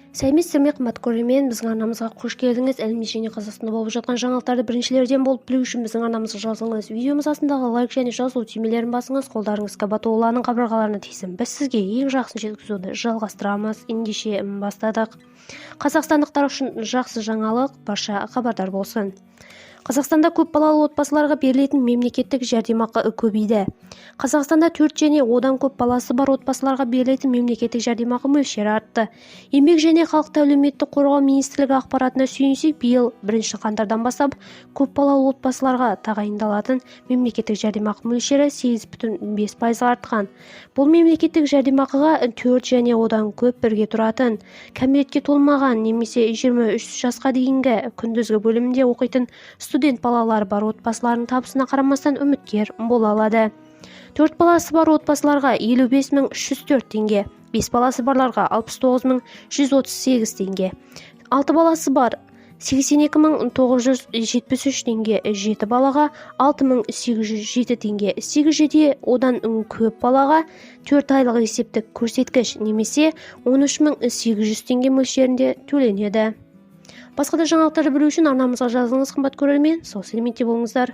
Сәлеметсіздер ме, қымбатты көрермен, біздің арнамызға қош келдіңіз. Әлемде және Қазақстанда болып жатқан жаңалықтарды біріншілерден болып білу үшін біздің арнамызға жазылыңыз. Видеомыз астындағы лайк және жазылу түймелерін басыңыз, қолдарыңыз Кабатолланың қабырғаларына тисін. Біз сізге ең жақсын жеткізуді жалғастырамыз. Ендеше бастадық. Қазақстандықтар үшін жақсы жаңалық, барша хабардар болсын. Қазақстанда көпбалалы отбасыларға берілетін мемлекеттік жәрдемақы көбейді. Қазақстанда 4 және одан көп баласы бар отбасыларға берілетін мемлекеттік жәрдемақы мөлшері артты. Еңбек және халықты әлеуметтік қорғау министрлігі ақпаратына сүйенсек, биыл 1 қаңтардан бастап көпбалалы отбасыларға тағайындалатын мемлекеттік жәрдемақы мөлшері 8,5% артқан. Бұл мемлекеттік жәрдемақыға 4 және одан көп бірге тұратын, кәмелетке толмаған немесе 23 жасқа дейінгі күндізгі бөлімінде оқитын студент балалары бар отбасылардың табысына қарамастан үміткер бола алады. 4 баласы бар отбасыларға 55.304 теңге, 5 баласы барларға 69.138 теңге, 6 баласы бар 82.973 теңге, 7 балаға 6.807 теңге, 8 одан көп балаға 4 айлық есептік көрсеткіш немесе 13.800 теңге мөлшерінде төленеді. Басқа да жаңалықтарды білу үшін арнамызға жазылыңыз, қымбатты көрермен. Сау саламатта болыңыздар.